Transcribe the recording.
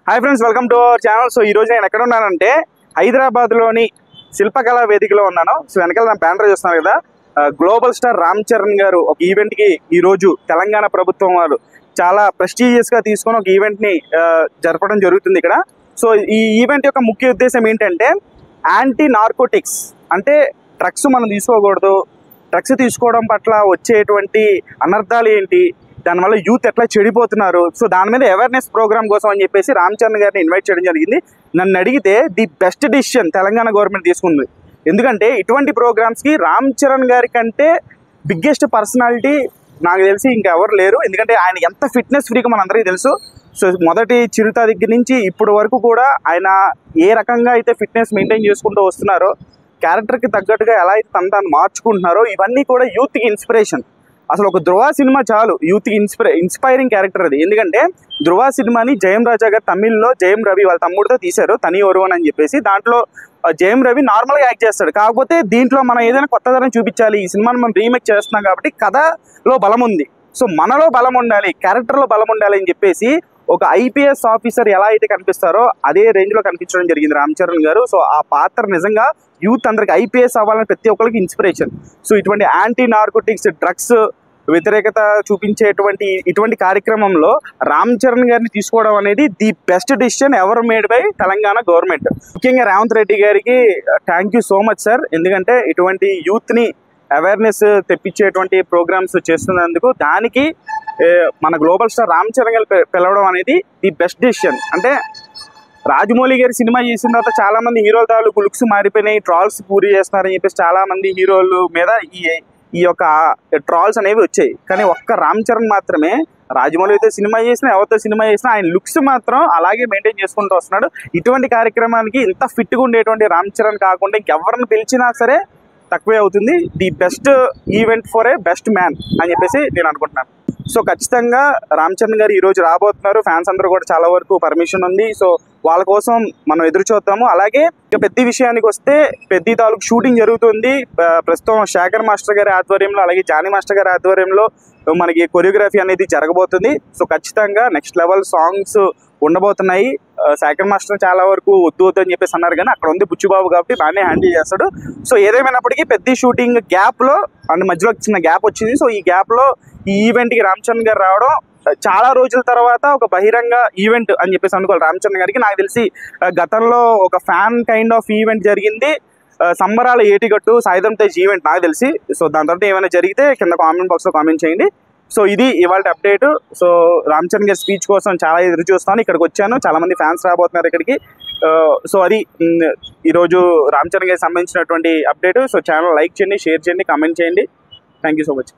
Hi friends, welcome to our channel. So ఈరోజు నేను ఎక్కడ ఉన్నానంటే హైదరాబాద్లోని శిల్పకళా వేదికలో ఉన్నాను. సో వెనకాల నా బ్యానర్ చూస్తున్నాను కదా, గ్లోబల్ స్టార్ రామ్ చరణ్ గారు ఒక ఈవెంట్కి ఈరోజు తెలంగాణ ప్రభుత్వం వారు చాలా ప్రెస్టీజియస్గా తీసుకొని ఒక ఈవెంట్ని జరపడం జరుగుతుంది ఇక్కడ. సో ఈ ఈవెంట్ యొక్క ముఖ్య ఉద్దేశం ఏంటంటే యాంటీ నార్కోటిక్స్, అంటే డ్రగ్స్ మనం తీసుకోకూడదు, డ్రగ్స్ తీసుకోవడం పట్ల వచ్చేటువంటి అనర్థాలు ఏంటి, దానివల్ల యూత్ ఎట్లా చెడిపోతున్నారు, సో దాని మీద అవేర్నెస్ ప్రోగ్రామ్ కోసం అని చెప్పేసి రామ్ చరణ్ గారిని ఇన్వైట్ చేయడం జరిగింది. నన్ను అడిగితే the best decision Telangana government తీసుకుంది. ఎందుకంటే ఇటువంటి ప్రోగ్రామ్స్కి రామ్ చరణ్ గారి కంటే బిగ్గెస్ట్ పర్సనాలిటీ నాకు తెలిసి ఇంకెవరు లేరు. ఎందుకంటే ఆయన ఎంత ఫిట్నెస్ ఫ్రీగా మనందరికీ తెలుసు. సో మొదటి చిరుత దగ్గర నుంచి ఇప్పటి వరకు కూడా ఆయన ఏ రకంగా అయితే ఫిట్నెస్ మెయింటైన్ చేసుకుంటూ వస్తున్నారో, క్యారెక్టర్కి తగ్గట్టుగా ఎలా అయితే తను మార్చుకుంటున్నారో, ఇవన్నీ కూడా యూత్కి ఇన్స్పిరేషన్. అసలు ఒక ధృవ సినిమా చాలు యూత్కి ఇన్స్పైరింగ్ క్యారెక్టర్ అది. ఎందుకంటే ధృవ సినిమాని జయం రాజా గారు తమిళ్లో జయం రవి వాళ్ళ తమ్ముడితో తీశారు, తని ఒరువన్ అని చెప్పేసి. దాంట్లో జయం రవి నార్మల్గా యాక్ట్ చేస్తాడు. కాకపోతే దీంట్లో మనం ఏదైనా కొత్తదనం చూపించాలి, ఈ సినిమాని మనం రీమేక్ చేస్తున్నాం కాబట్టి కథలో బలం ఉంది, సో మనలో బలం ఉండాలి, క్యారెక్టర్లో బలం ఉండాలి అని చెప్పేసి ఒక ఐపీఎస్ ఆఫీసర్ ఎలా అయితే కనిపిస్తారో అదే రేంజ్లో కనిపించడం జరిగింది రామ్ చరణ్ గారు. సో ఆ పాత్ర నిజంగా యూత్ అందరికి ఐపీఎస్ అవ్వాలని ప్రతి ఒక్కరికి ఇన్స్పిరేషన్. సో ఇటువంటి యాంటీ నార్కోటిక్స్, డ్రగ్స్ వ్యతిరేకత చూపించేటువంటి ఇటువంటి కార్యక్రమంలో రామ్ చరణ్ గారిని తీసుకోవడం అనేది the best decision ever made by Telangana government. ముఖ్యంగా రేవంత్ రెడ్డి గారికి thank you so much sir. ఎందుకంటే ఇటువంటి యూత్ని అవేర్నెస్ తెప్పించేటువంటి ప్రోగ్రామ్స్ చేస్తున్నందుకు దానికి మన గ్లోబల్ స్టార్ రామ్ చరణ్ గారు పిలవడం అనేది ది బెస్ట్ డిసిషన్. అంటే రాజమౌళి గారి సినిమా చేసిన తర్వాత చాలామంది హీరోల తాలూకు లుక్స్ మారిపోయినాయి, ట్రాల్స్ పూరి చేస్తున్నారని చెప్పేసి చాలామంది హీరోల మీద ఈ యొక్క ట్రాల్స్ అనేవి వచ్చాయి. కానీ ఒక్క రామ్ చరణ్ మాత్రమే రాజమౌళి అయితే సినిమా చేసినా, ఎవరితో సినిమా చేసినా ఆయన లుక్స్ మాత్రం అలాగే మెయింటైన్ చేసుకుంటూ వస్తున్నాడు. ఇటువంటి కార్యక్రమానికి ఇంత ఫిట్గా ఉండేటువంటి రామ్ చరణ్ కాకుండా ఇంకెవరిని పిలిచినా సరే తక్కువే అవుతుంది. The best event for a best man అని చెప్పేసి నేను అనుకుంటున్నాను. సో ఖచ్చితంగా రామ్ చరణ్ గారు ఈరోజు రాబోతున్నారు. ఫ్యాన్స్ అందరూ కూడా చాలా వరకు పర్మిషన్ ఉంది. సో వాళ్ళ కోసం మనం ఎదురు చూద్దాము. అలాగే ఇక పెద్ద విషయానికి వస్తే పెద్ద తాలూకు షూటింగ్ జరుగుతుంది ప్రస్తుతం శేఖర్ మాస్టర్ గారి ఆధ్వర్యంలో, అలాగే జానీ మాస్టర్ గారి ఆధ్వర్యంలో మనకి కొరియోగ్రఫీ అనేది జరగబోతుంది. సో ఖచ్చితంగా నెక్స్ట్ లెవెల్ సాంగ్స్ ఉండబోతున్నాయి. శేఖర్ మాస్టర్ చాలా వరకు వద్దు అని చెప్పేసి అన్నారు, కానీ అక్కడ ఉంది బుచ్చిబాబు కాబట్టి బాగానే హ్యాండిల్ చేస్తాడు. సో ఏదేమైనప్పటికీ పెద్ద షూటింగ్ గ్యాప్లో అండ్ మధ్యలో చిన్న గ్యాప్ వచ్చింది. సో ఈ గ్యాప్లో ఈ ఈవెంట్కి రామ్ చరణ్ గారు రావడం చాలా రోజుల తర్వాత ఒక బహిరంగ ఈవెంట్ అని చెప్పేసి అనుకోవాలి రామ్ చరణ్ గారికి. నాకు తెలిసి గతంలో ఒక ఫ్యాన్ కైండ్ ఆఫ్ ఈవెంట్ జరిగింది, సంబరాల ఏటిగట్టు సాయిధం తేజ్ ఈవెంట్ నాకు తెలిసి. సో దాని తర్వాత ఏమైనా జరిగితే కింద కామెంట్ బాక్స్లో కామెంట్ చేయండి. సో ఇది ఇవాళ అప్డేట్. సో రామ్ చరణ్ గారి స్పీచ్ కోసం చాలా ఎదురు చూస్తాను. ఇక్కడికి వచ్చాను, చాలామంది ఫ్యాన్స్ రాబోతున్నారు ఇక్కడికి. సో అది ఈరోజు రామ్ చరణ్ గారికి సంబంధించినటువంటి అప్డేట్. సో ఛానల్ లైక్ చేయండి, షేర్ చేయండి, కామెంట్ చేయండి. Thank you so much.